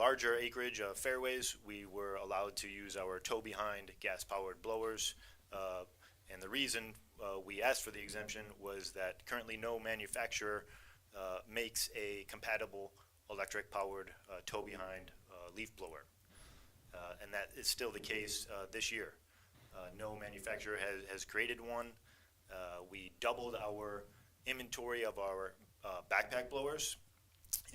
larger acreage fairways, we were allowed to use our tow-behind gas-powered blowers. And the reason we asked for the exemption was that currently no manufacturer makes a compatible electric-powered tow-behind leaf blower. And that is still the case this year. No manufacturer has created one. We doubled our inventory of our backpack blowers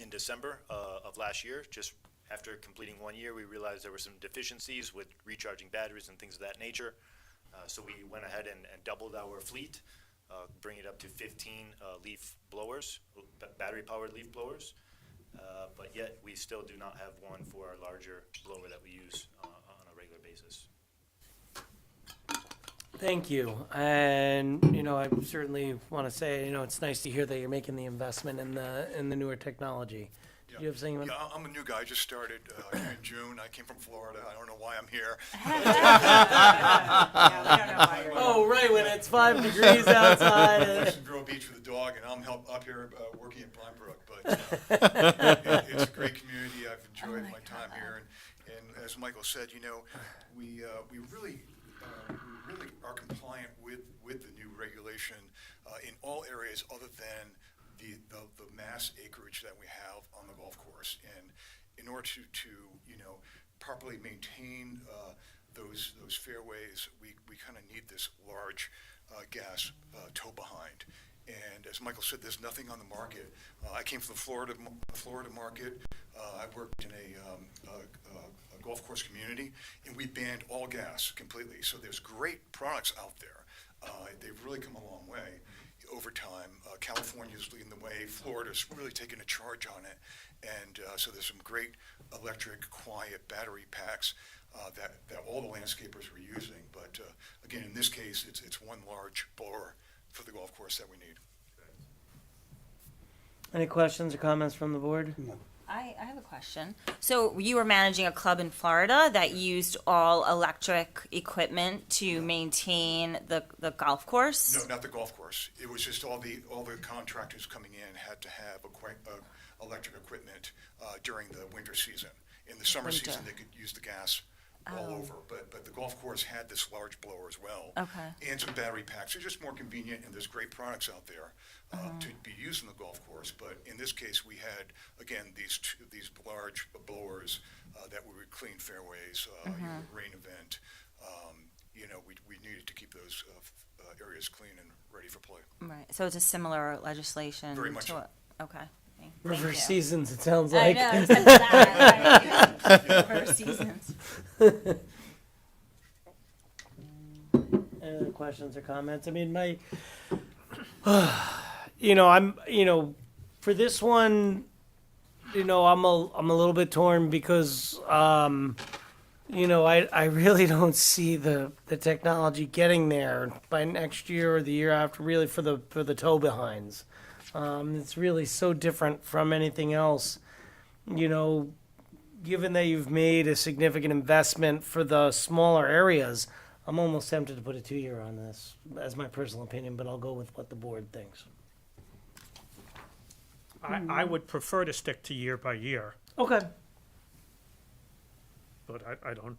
in December of last year. Just after completing 1 year, we realized there were some deficiencies with recharging batteries and things of that nature. So we went ahead and doubled our fleet, bringing it up to 15 leaf blowers, battery-powered leaf blowers. But yet, we still do not have one for our larger blower that we use on a regular basis. Thank you. And, I certainly want to say, it's nice to hear that you're making the investment in the newer technology. Yeah. You have something? Yeah, I'm a new guy. I just started here in June. I came from Florida. I don't know why I'm here. Yeah, we don't know why you're Oh, right, when it's 5 degrees outside. in Grove Beach with the dog, and I'm up here working in Pine Brook. But it's a great community. I've enjoyed my time here. And as Michael said, we really are compliant with the new regulation in all areas other than the mass acreage that we have on the golf course. And in order to properly maintain those fairways, we kind of need this large gas tow behind. And as Michael said, there's nothing on the market. I came from the Florida market. I worked in a golf course community, and we banned all gas completely. So there's great products out there. They've really come a long way over time. California's leading the way. Florida's really taken a charge on it. And so there's some great electric, quiet battery packs that all the landscapers were using. But again, in this case, it's one large blower for the golf course that we need. Any questions or comments from the board? No. I have a question. So you were managing a club in Florida that used all electric equipment to maintain the golf course? No, not the golf course. It was just all the contractors coming in had to have electric equipment during the winter season. In the summer season, they could use the gas all over, but the golf course had this large blower as well. Okay. And some battery packs. They're just more convenient, and there's great products out there to be used in the golf course. But in this case, we had, again, these large blowers that would clean fairways, rain event. We needed to keep those areas clean and ready for play. Right. So it's a similar legislation. Very much to so. it. Okay. Thank River you. Seasons, it sounds I like. know. Except for that, right? River Seasons. Any other questions or comments? I mean, for this one, I'm a little bit torn because, I really don't see the technology getting there by next year or the year after, really for the tow behinds. It's really so different from anything else. Given that you've made a significant investment for the smaller areas, I'm almost tempted to put a 2-year on this, as my personal opinion, but I'll go with what the board thinks. I would prefer to stick to year by year, Okay. but I don't,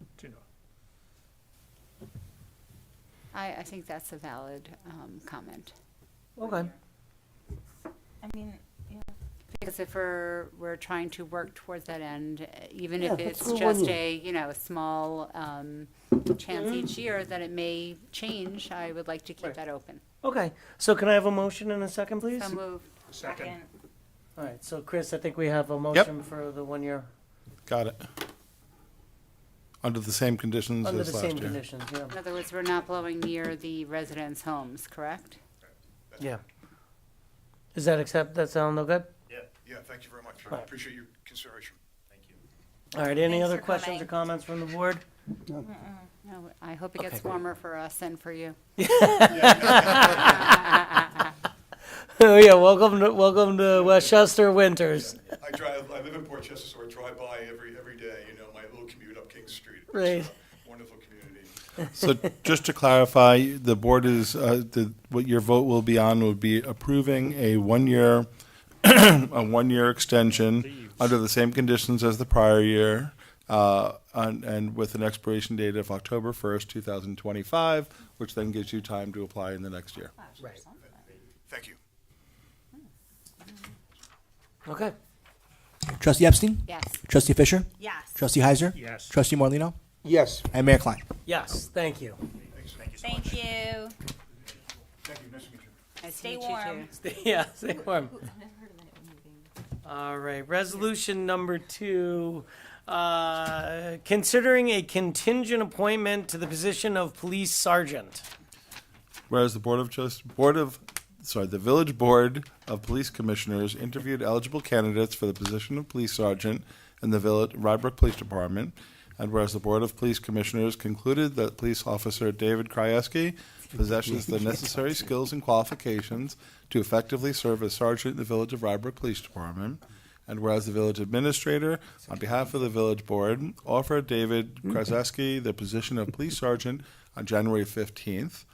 I think that's a valid comment. Okay. I mean, yeah. Because if we're trying to work towards that end, even Yeah, if let's it's go just 1 year. a small chance each year that it may change, I would like to keep Right. that open. Okay. So can I have a motion in a second, please? So move. second. All right. So Chris, I think we have a motion for the 1 year Got it. Under the same conditions under as the last same year. conditions. Yeah. In other words, we're not blowing near the residents' homes, correct? Yeah. Is that sound okay? Yeah, thank you very much. I Right. appreciate your consideration. Thank you. All right. Any Thanks other for questions coming. or comments from the board? No, I hope it gets Okay, great. warmer for us and for you. Oh yeah. Welcome to Westchester winters. I live in Port Chester, so I drive by every day, my little commute up King Street. It's Right. a wonderful community. So just to clarify, the board is, what your vote will be on would be approving a 1 year, a 1 year extension under the same conditions as the prior year, and with an expiration date of October 1st, 2025, which then gives you time to apply in the next year. Right. Thank you. Okay. Trustee Epstein? Yes. Trustee Fisher? Yes. Trustee Heiser? Yes. Trustee Morlino, Yes. And Mayor Klein. Yes, thank you. Thank you. Thank you. Nice to meet you. Nice to Stay meet you, warm. too. Yeah, stay warm. All right, resolution number 2, considering a contingent appointment to the position of police sergeant. Whereas the the Village Board of Police Commissioners interviewed eligible candidates for the position of police sergeant in the Rybrook Police Department, and whereas the Board of Police Commissioners concluded that police officer David Krajewski possesses the necessary skills and qualifications to effectively serve as sergeant in the Village of Rybrook Police Department, and whereas the village administrator, on behalf of the village board, offered David Krajewski the position of police sergeant on January 15th,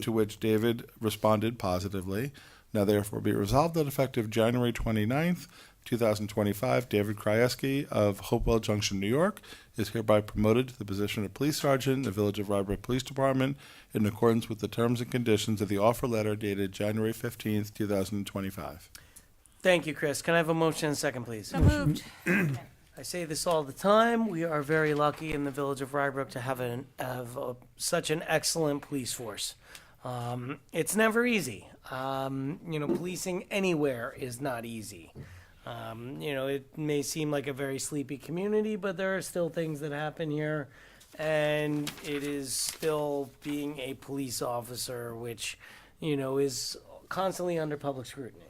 to which David responded positively. Now therefore be it resolved that effective January 29th, 2025, David Krajewski of Hopewell Junction, New York, is hereby promoted to the position of police sergeant in the Village of Rybrook Police Department in accordance with the terms and conditions of the offer letter dated January 15th, 2025. Thank you, Chris. Can I have a motion and a second, please? So moved. I say this all the time. We are very lucky in the Village of Rybrook to have such an excellent police force. It's never easy. Policing anywhere is not easy. It may seem like a very sleepy community, but there are still things that happen here, and it is still being a police officer, which, is constantly under public scrutiny.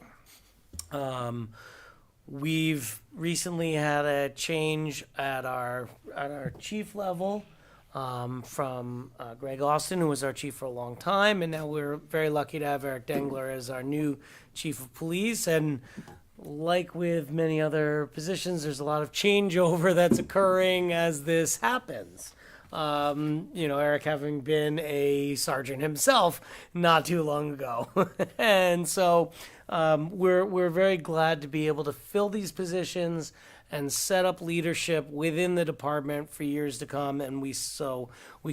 We've recently had a change at our chief level, from Greg Austin, who was our chief for a long time, and now we're very lucky to have Eric Dengler as our new chief of police. And like with many other positions, there's a lot of changeover that's occurring as this happens. Eric having been a sergeant himself not too long ago. And so we're very glad to be able to fill these positions and set up leadership within the department for years to come. And we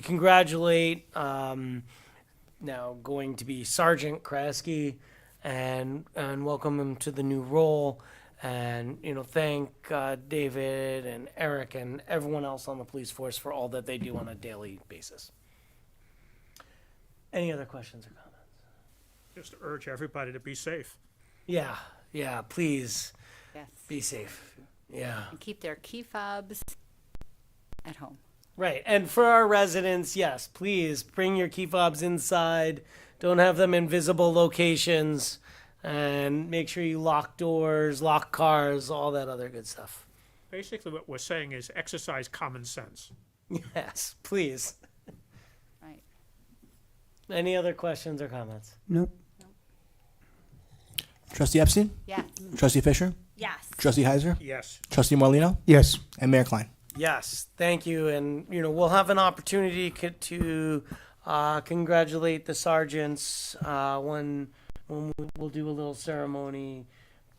congratulate now going to be Sergeant Krajewski and welcome him to the new role. And, thank David and Eric and everyone else on the police force for all that they do on a daily basis. Any other questions or comments? Just urge everybody to be safe. Yeah, please Yes. be safe. Yeah. And keep their key fobs at home. Right. And for our residents, yes, please bring your key fobs inside. Don't have them in visible locations. And make sure you lock doors, lock cars, all that other good stuff. Basically, what we're saying is exercise common sense. Yes, please. Right. Any other questions or comments? Nope. Trustee Epstein? Yes. Trustee Fisher? Yes. Trustee Heiser? Yes. Trustee Morlino, Yes. And Mayor Klein. Yes, thank you. And, we'll have an opportunity to congratulate the sergeants when we'll do a little ceremony,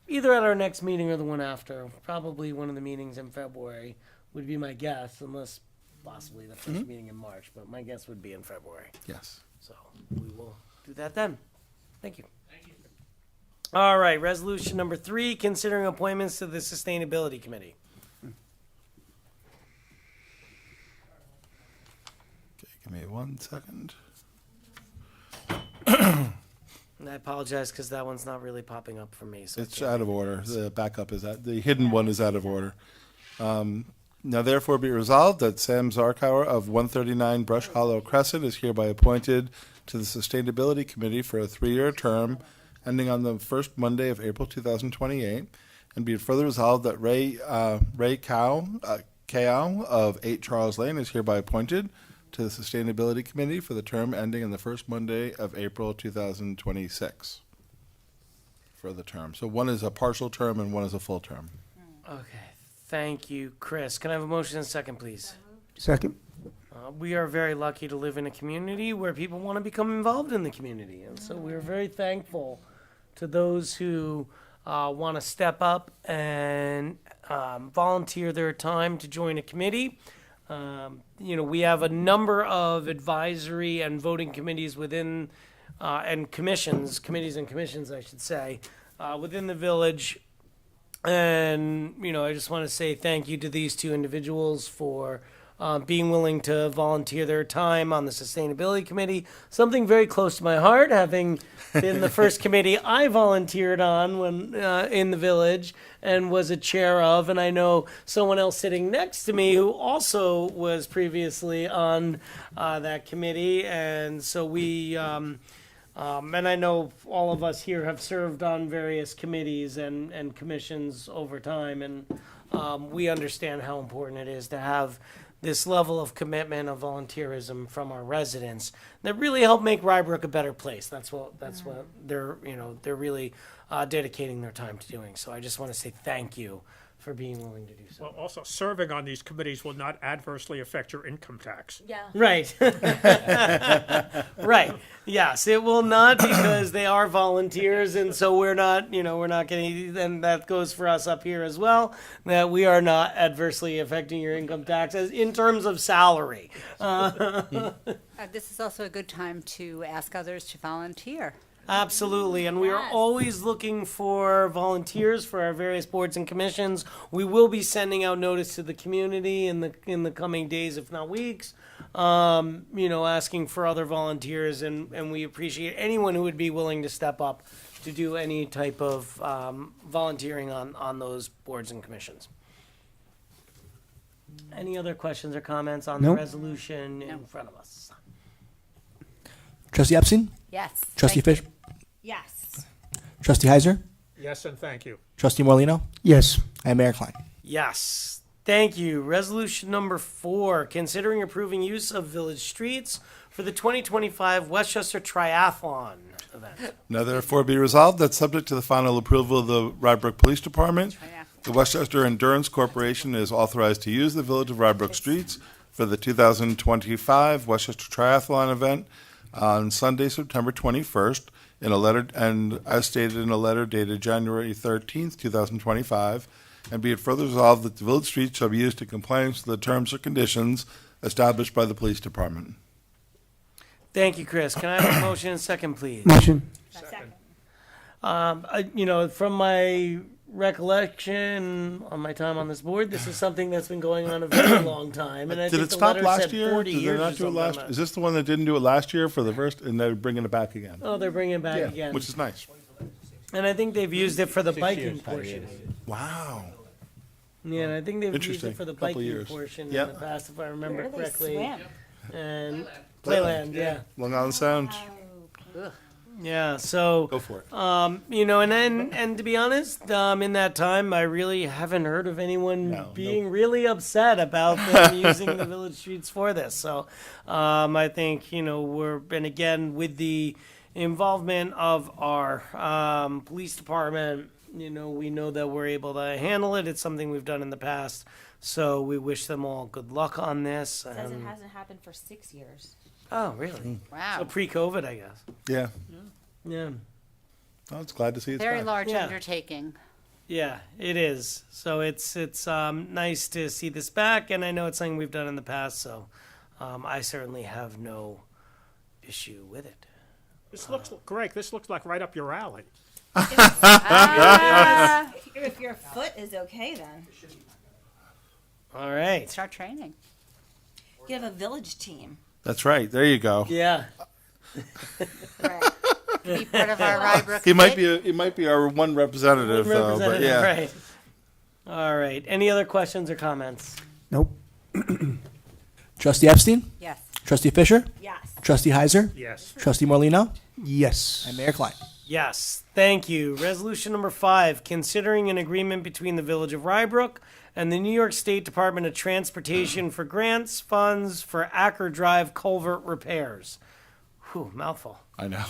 either at our next meeting or the one after. Probably one of the meetings in February would be my guess, unless possibly the first meeting in March. But my guess would be in February. Yes. So we will do that then. Thank you. All right, resolution number 3, considering appointments to the Sustainability Committee. Okay, give me 1 second. And I apologize because that one's not really popping up for me. So It's out of order. The backup is the hidden one is out of order. Now therefore be resolved that Sam Zarkauer of 139 Brush Hollow Crescent is hereby appointed to the Sustainability Committee for a 3-year term ending on the first Monday of April 2028, and be it further resolved that Ray Kao of 8 Charles Lane is hereby appointed to the Sustainability Committee for the term ending on the first Monday of April 2026 for the term. So one is a partial term and one is a full term. Okay, thank you, Chris. Can I have a motion and a second, please? Second. We are very lucky to live in a community where people want to become involved in the community. And so we're very thankful to those who want to step up and volunteer their time to join a committee. We have a number of advisory and voting committees within, and committees and commissions, I should say, within the village. And, I just want to say thank you to these two individuals for being willing to volunteer their time on the Sustainability Committee, something very close to my heart, having been the first committee I volunteered on when in the village and was a chair of. And I know someone else sitting next to me who also was previously on that committee. And so we... and I know all of us here have served on various committees and commissions over time, and we understand how important it is to have this level of commitment of volunteerism from our residents that really help make Rybrook a better place. That's what they're really dedicating their time to doing. So I just want to say thank you for being willing to do so. Well, also, serving on these committees will not adversely affect your income tax. Yeah. Right. Right. Yes, it will not, because they are volunteers, and so we're not getting, and that goes for us up here as well, that we are not adversely affecting your income taxes in terms of salary. This is also a good time to ask others to volunteer. Absolutely, and we are Yes. always looking for volunteers for our various boards and commissions. We will be sending out notice to the community in the coming days, if not weeks, asking for other volunteers, and we appreciate anyone who would be willing to step up to do any type of volunteering on those boards and commissions. Any other questions or comments on the No. resolution in front of us? Trustee Epstein? Yes. Trustee thank Fish? Yes. Trustee Heiser? Yes, and thank you. Trustee Morlino, Yes. and Mayor Klein. Yes. Thank you. Resolution number 4, considering approving use of village streets for the 2025 Westchester Triathlon event. Now therefore be resolved that subject to the final approval of the Rybrook Police Department, the Westchester Endurance Corporation is authorized to use the Village of Rybrook streets for the 2025 Westchester Triathlon event on Sunday, September 21st, in a letter, and as stated in a letter dated January 13th, 2025, and be it further resolved that the village streets shall be used in compliance with the terms or conditions established by the police department. Thank you, Chris. Can I have a motion and second, please? Motion. Second. From my recollection on my time on this board, this is something that's been going on a very long time, and I Did think it the stop letter last said year? 40 Did they years not or do it something. last? Is this the one that didn't do it last year for the first, and they're bringing it back again? Oh, they're bringing it back Yeah, again. which is nice. And I think they've used it for the biking portion. Wow. Yeah, and I think they've used Interesting. it for the Couple biking years. portion Yep. in the past, if I remember Where do they correctly. swim? And Playland, yeah. Long Island Sound. Yeah, so, Go for it. and to be honest, in that time, I really haven't heard of anyone No, being really upset about them using the village streets for this. So, I think, and again, with the involvement of our police department, we know that we're able to handle it. It's something we've done in the past. So we wish them all good luck on this. Says it hasn't happened for 6 years. Oh, really? So Wow. pre-COVID, I guess. Yeah. Yeah. I was glad to see it's Very back. large Yeah. undertaking. Yeah, it is. So it's nice to see this back, and I know it's something we've done in the past. So I certainly have no issue with it. This looks, Greg, this looks like right up your alley. If your foot is okay, then All right. Start training. you have a village team. That's right. There you go. Yeah. Right. Be part of our Rybrook. He might kit. be. He might be our one representative, though. But Representative, yeah. right. All right. Any other questions or comments? Nope. Trustee Epstein? Yes. Trustee Fisher? Yes. Trustee Heiser? Yes. Trustee Morlino, Yes. and Mayor Klein. Yes, thank you. Resolution number 5, considering an agreement between the Village of Rybrook and the New York State Department of Transportation for grants, funds for Acker Drive culvert repairs. Whew, mouthful. I know.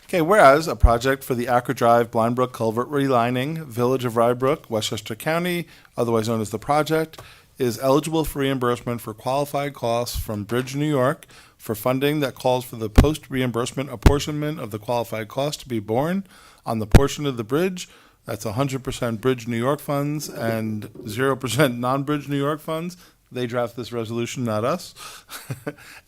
Okay, whereas a project for the Acker Drive Blind Brook Culvert Relining, Village of Rybrook, Westchester County, otherwise known as the project, is eligible for reimbursement for qualified costs from Bridge New York for funding that calls for the post-reimbursement apportionment of the qualified cost to be borne on the portion of the bridge That's 100% Bridge New York funds and 0% non-Bridge New York funds. They draft this resolution, not us.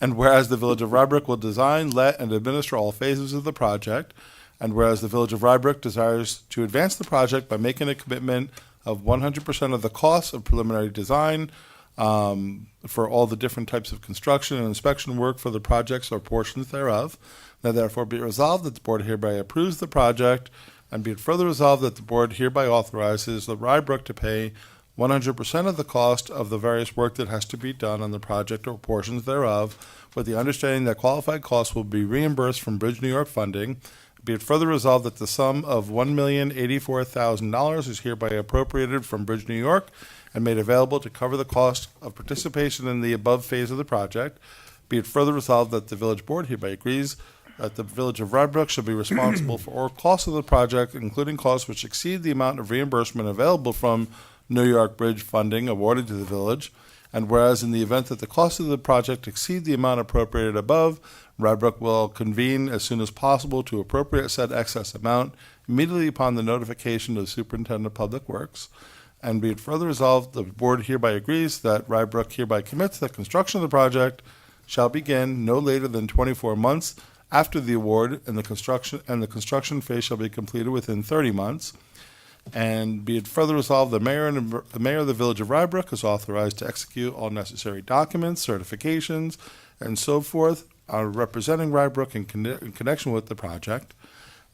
And whereas the Village of Rybrook will design, let, and administer all phases of the project, and whereas the Village of Rybrook desires to advance the project by making a commitment of 100% of the costs of preliminary design for all the different types of construction and inspection work for the projects or portions thereof, now therefore be it resolved that the board hereby approves the project, and be it further resolved that the board hereby authorizes the Rybrook to pay 100% of the cost of the various work that has to be done on the project or portions thereof, with the understanding that qualified costs will be reimbursed from Bridge New York funding. Be it further resolved that the sum of $1,084,000 is hereby appropriated from Bridge New York and made available to cover the cost of participation in the above phase of the project. Be it further resolved that the village board hereby agrees that the Village of Rybrook shall be responsible for all costs of the project, including costs which exceed the amount of reimbursement available from New York Bridge funding awarded to the village. And whereas in the event that the costs of the project exceed the amount appropriated above, Rybrook will convene as soon as possible to appropriate said excess amount immediately upon the notification of the Superintendent of Public Works. And be it further resolved, the board hereby agrees that Rybrook hereby commits that construction of the project shall begin no later than 24 months after the award, and the construction phase shall be completed within 30 months. And be it further resolved, the mayor of the Village of Rybrook is authorized to execute all necessary documents, certifications, and so forth, representing Rybrook in connection with the project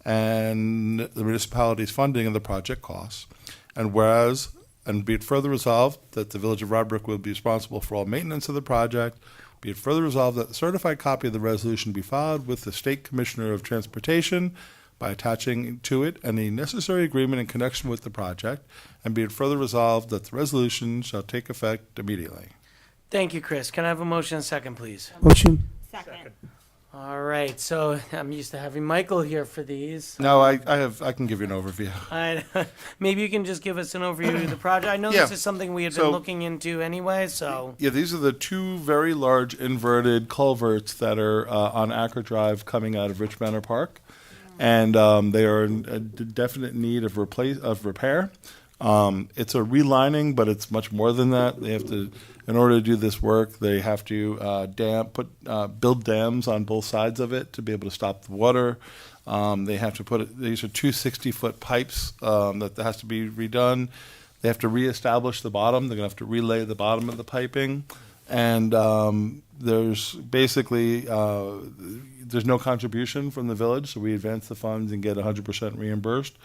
and the municipality's funding of the project costs. And whereas, and be it further resolved that the Village of Rybrook will be responsible for all maintenance of the project. Be it further resolved that the certified copy of the resolution be filed with the State Commissioner of Transportation by attaching to it any necessary agreement in connection with the project. And be it further resolved that the resolution shall take effect immediately. Thank you, Chris. Can I have a motion and second, please? Motion. Second. All right, so I'm used to having Michael here for these. No, I can give you an overview. Maybe you can just give us an overview of the project. I know Yeah. this is something we had been So- looking into anyway, so. Yeah, these are the two very large inverted culverts that are on Acker Drive coming out of Rich Manor Park. And they are in a definite need of repair. It's a relining, but it's much more than that. They have to, in order to do this work, they have to build dams on both sides of it to be able to stop the water. They have to these are two 60-foot pipes that has to be redone. They have to reestablish the bottom. They're going to have to relay the bottom of the piping. And there's basically, there's no contribution from the village, so we advance the funds and get 100% reimbursed.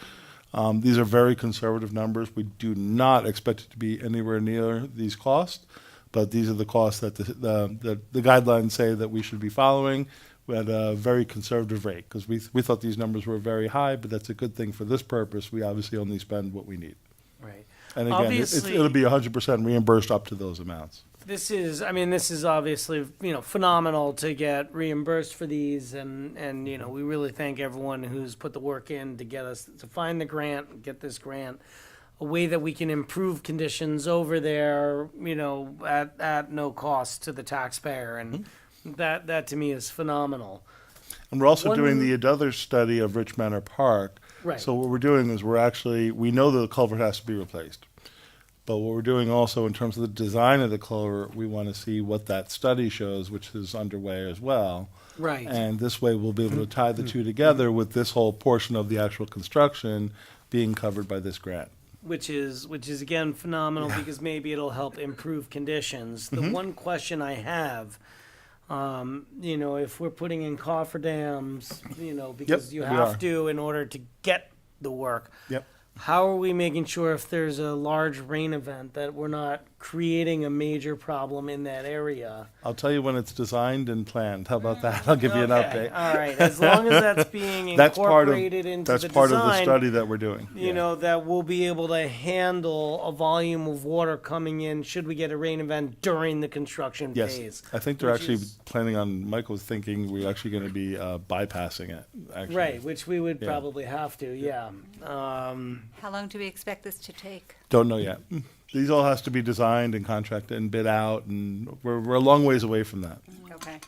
These are very conservative numbers. We do not expect it to be anywhere near these costs, but these are the costs that the guidelines say that we should be following at a very conservative rate, because we thought these numbers were very high, but that's a good thing for this purpose. We obviously only spend what we need. Right. And again, Obviously- it'll be 100% reimbursed up to those amounts. This is obviously, phenomenal to get reimbursed for these, and we really thank everyone who's put the work in to get us to find the grant, get this grant, a way that we can improve conditions over there, at no cost to the taxpayer, and that to me is phenomenal. And we're also One- doing the other study of Rich Manor Park. Right. So what we're doing is we know that the culvert has to be replaced. But what we're doing also in terms of the design of the culvert, we want to see what that study shows, which is underway as well. Right. And this way we'll be able to tie the two together with this whole portion of the actual construction being covered by this grant. Which is again phenomenal, because maybe it'll help improve conditions. The one question I have, if we're putting in cofferdams, because you we have are. to in order to get the work. Yep. How are we making sure if there's a large rain event that we're not creating a major problem in that area? I'll tell you when it's designed and planned. How about that? I'll give you an Okay, update. all right. As long as that's being That's part of incorporated into that's the part design, of the study that we're doing. that we'll be able to handle a volume of water coming in should we get a rain event during the construction Yes, phase. I think they're which actually is- planning on. Michael's thinking we're actually going to be bypassing it. Actually. Right, which we would Yeah. probably have to, yeah. How long do we expect this to take? Don't know yet. These all has to be designed and contracted and bid out, and we're a long ways away from that. Okay.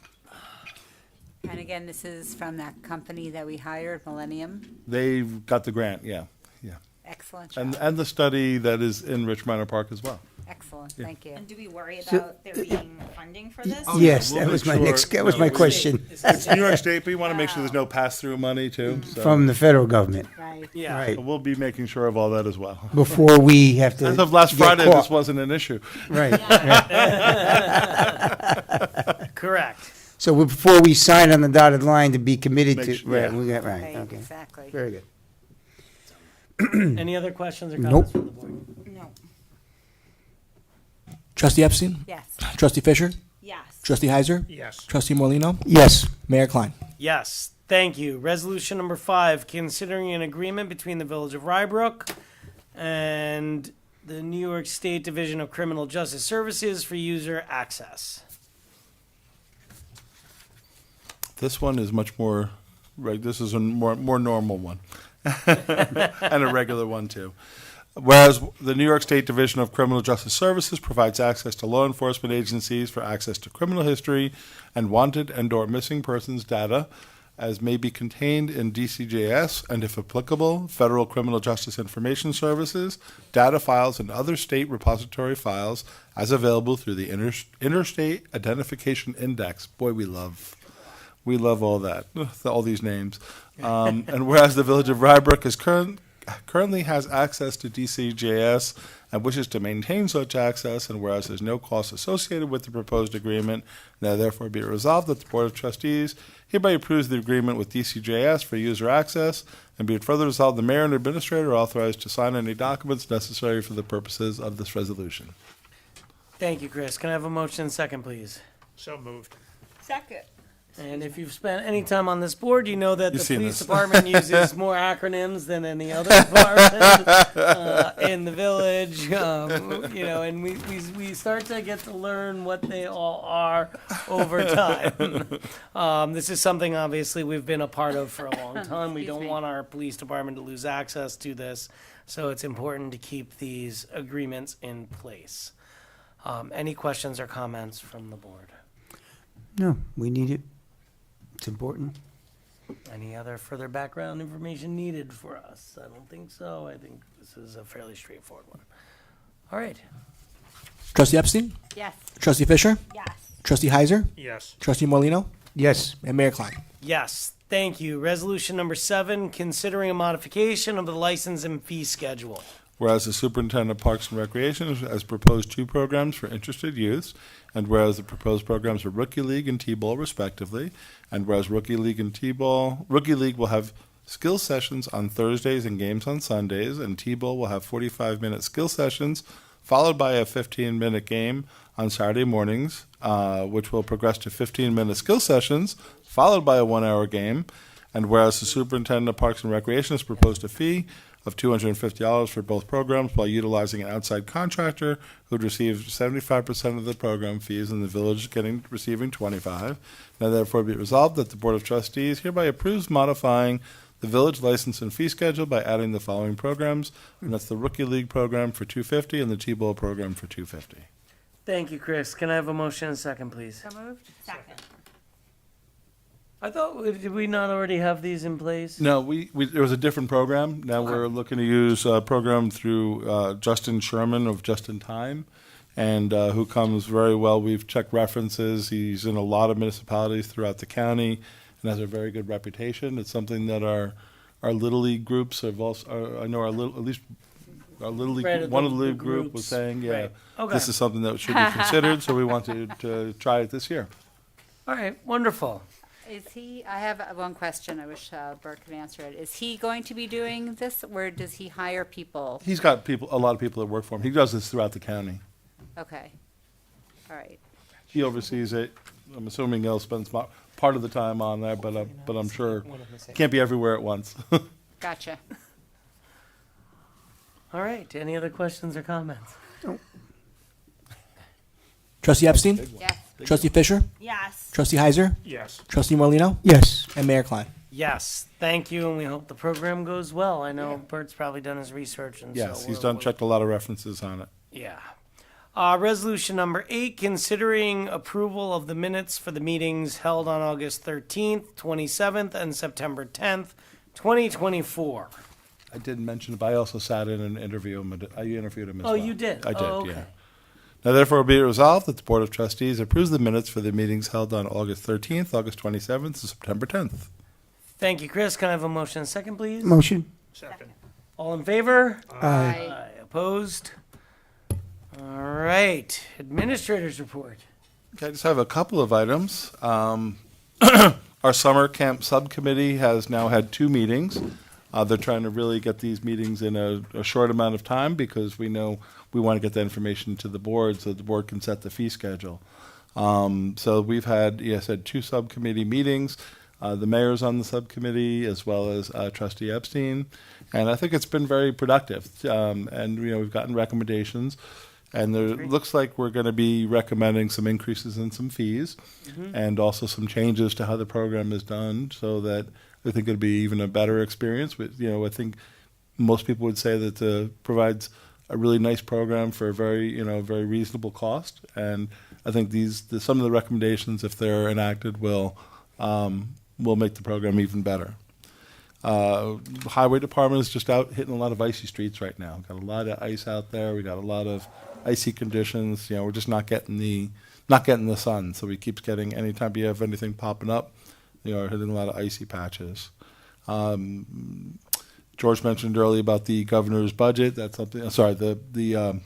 And again, this is from that company that we hired, Millennium, They've got the grant, yeah. Excellent and job. and the study that is in Rich Minor Park as well. Excellent. Thank you. And do we worry about there being funding for this? Yes, we'll that make was my sure- next, that was no, my we- question. It's New York State, but you want to make sure there's no pass-through money too. So From the federal government, Right. Yeah. right. we'll be making sure of all that as well. Before we have to. As of last get Friday, caught. this wasn't an issue. Right. Correct. So before we sign on the dotted line to be committed Make to, sure- right, yeah. we got, right, Right, okay. exactly. Very good. Any other questions or Nope. comments from the board? No. Trustee Epstein? Yes. Trustee Fisher? Yes. Trustee Heiser? Yes. Trustee Morlino, yes. Mayor Klein? Yes, thank you. Resolution number 5, considering an agreement between the Village of Rybrook and the New York State Division of Criminal Justice Services for user access. This one is much more, this is a more normal one. And a regular one too. Whereas the New York State Division of Criminal Justice Services provides access to law enforcement agencies for access to criminal history and wanted and/or missing persons data as may be contained in DCJS and, if applicable, Federal Criminal Justice Information Services, data files, and other state repository files as available through the Interstate Identification Index. Boy, we love all that, all these names. And whereas the Village of Rybrook is currently has access to DCJS and wishes to maintain such access, and whereas there's no cost associated with the proposed agreement, now therefore be it resolved that the Board of Trustees hereby approves the agreement with DCJS for user access, and be it further resolved the mayor and administrator are authorized to sign any documents necessary for the purposes of this resolution. Thank you, Chris. Can I have a motion and second, please? So moved. Second. And if you've spent any time on this board, you know that You've the seen police this. department uses more acronyms than any other department in the village. And we start to get to learn what they all are over time. This is something, obviously, we've been a part of for a long time. We Excuse don't me. want our police department to lose access to this, so it's important to keep these agreements in place. Any questions or comments from the board? No, we need it. It's important. Any other further background information needed for us? I don't think so. I think this is a fairly straightforward one. All right. Trustee Epstein? Yes. Trustee Fisher? Yes. Trustee Heiser? Yes. Trustee Morlino, yes. And Mayor Klein? Yes, thank you. Resolution number 7, considering a modification of the license and fee schedule. Whereas the Superintendent of Parks and Recreation has proposed 2 programs for interested youths, and whereas the proposed programs are Rookie League and T-Ball respectively, and whereas Rookie League will have skill sessions on Thursdays and games on Sundays, and T-Ball will have 45-minute skill sessions followed by a 15-minute game on Saturday mornings, which will progress to 15-minute skill sessions followed by a 1-hour game. And whereas the Superintendent of Parks and Recreation has proposed a fee of $250 for both programs while utilizing an outside contractor who would receive 75% of the program fees and the village receiving 25%. Now therefore be it resolved that the Board of Trustees hereby approves modifying the village license and fee schedule by adding the following programs, and that's the Rookie League program for $250 and the T-Ball program for $250. Thank you, Chris. Can I have a motion and second, please? So moved? Second. I thought, did we not already have these in place? No, we there was a different program. Now we're looking to use a program through Justin Sherman of Just in Time, and who comes very well. We've checked references. He's in a lot of municipalities throughout the county and has a very good reputation. It's something that our Little League groups have also, I know our little, at least our Little League, Right, one of the the League group was groups. saying, yeah, Right. Okay. this is something that should be considered, so we wanted to try it this year. All right, wonderful. I have one question. I wish Bert could answer it. Is he going to be doing this, or does he hire people? He's got a lot of people that work for him. He does this throughout the county. Okay. All right. He oversees it. I'm assuming he'll spend part of the time on there, but I'm sure can't be everywhere at once. Gotcha. All right, any other questions or comments? Trustee Epstein? Yes. Trustee Fisher? Yes. Trustee Heiser? Yes. Trustee Morlino, yes. And Mayor Klein? Yes, thank you, and we hope the program goes well. I know Bert's probably done his research, and Yes, so he's we're- checked a lot of references on it. Yeah. Resolution number 8, considering approval of the minutes for the meetings held on August 13th, 27th, and September 10th, 2024. I didn't mention it, but I also sat in an interview. I interviewed him as Oh, well. you did? I did, Oh, okay. yeah. Now therefore be it resolved that the Board of Trustees approves the minutes for the meetings held on August 13th, August 27th, and September 10th. Thank you, Chris. Can I have a motion and a second, please? Motion. Second. All in favor? Aye. Opposed? All right. Administrators report. Okay, I just have a couple of items. Our summer camp subcommittee has now had 2 meetings. They're trying to really get these meetings in a short amount of time because we know we want to get the information to the board so the board can set the fee schedule. So we've had, yes, had 2 subcommittee meetings. The mayor's on the subcommittee as well as Trustee Epstein, and I think it's been very productive. And we've gotten recommendations, and there looks like we're going to be recommending some increases in some fees, and also some changes to how the program is done, so that I think it'll be even a better experience. But I think most people would say that it provides a really nice program for a very very reasonable cost, and I think some of the recommendations, if they're enacted, will make the program even better. Highway Department is just out hitting a lot of icy streets right now. Got a lot of ice out there. We got a lot of icy conditions. We're just not getting the sun. So we keep getting, anytime you have anything popping up, hitting a lot of icy patches. George mentioned earlier about the governor's budget. That's something. Sorry, the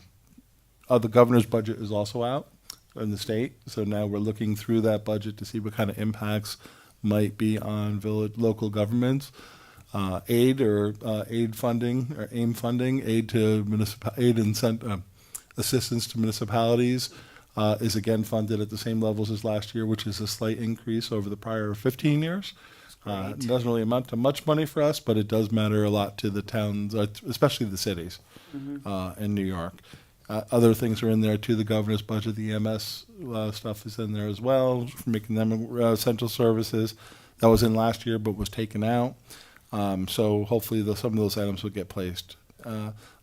governor's budget is also out in the state. So now we're looking through that budget to see what kind of impacts might be on local governments. Aid funding, or AIM funding, assistance to municipalities is again funded at the same levels as last year, which is a slight increase over the prior 15 years. It doesn't really amount to much money for us, but it does matter a lot to the towns, especially the cities in New York. Other things are in there too. The governor's budget, the EMS stuff is in there as well, making them essential services. That was in last year, but was taken out. So hopefully some of those items will get placed.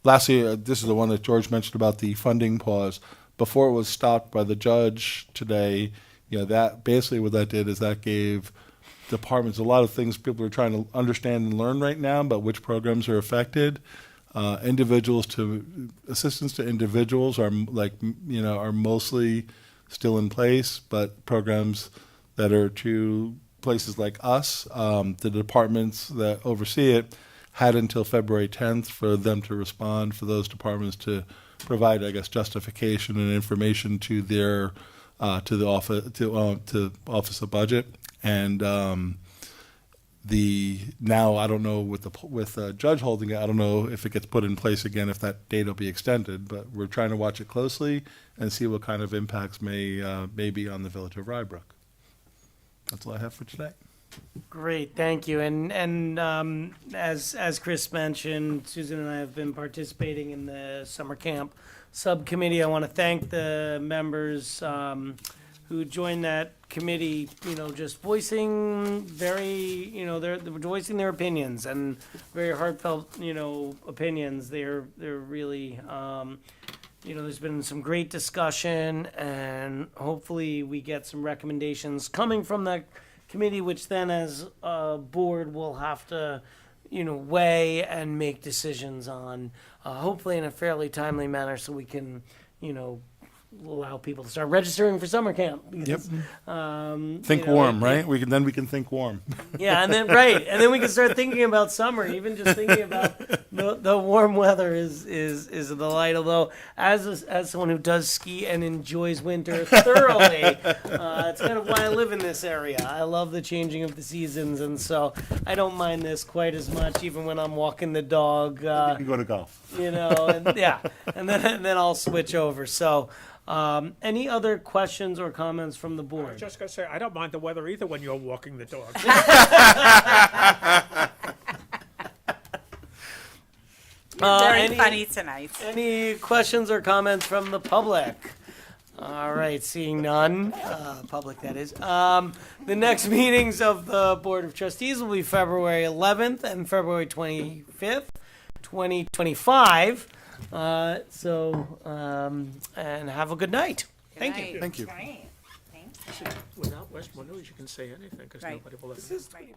Lastly, this is the one that George mentioned about the funding pause. Before it was stopped by the judge today, that basically what that did is that gave departments a lot of things people are trying to understand and learn right now about which programs are affected. Assistance to individuals are mostly still in place, but programs that are to places like us, the departments that oversee it, had until February 10th for them to respond, for those departments to provide, I guess, justification and information to their to the Office of Budget. And now I don't know with the judge holding it, I don't know if it gets put in place again, if that date will be extended, but we're trying to watch it closely and see what kind of impacts may be on the village of Rybrook. That's all I have for today. Great, thank you. And as Chris mentioned, Susan and I have been participating in the summer camp subcommittee. I want to thank the members who joined that committee, just voicing they're voicing their opinions, and very heartfelt, opinions. They're really, there's been some great discussion, and hopefully we get some recommendations coming from that committee, which then as a board will have to, weigh and make decisions on, hopefully in a fairly timely manner, so we can, allow people to start registering for summer camp. Because, Think warm, right? We can think warm. Yeah, and then we can start thinking about summer. Even just thinking about the warm weather is a delight. Although, as someone who does ski and enjoys winter thoroughly, it's kind of why I live in this area. I love the changing of the seasons, and so I don't mind this quite as much, even when I'm walking the dog. You can go to golf. And then I'll switch over. So. Any other questions or comments from the I was board? just going to say, I don't mind the weather either when you're walking the dog. Very funny tonight. Any questions or comments from the public? All right, seeing none, public that is. The next meetings of the Board of Trustees will be February 11th and February 25th, 2025. And have a good night. Thank you. Night. Thank you. Great. Thanks. Without Westmore News, you can say anything because Right. nobody will ever. This is Right.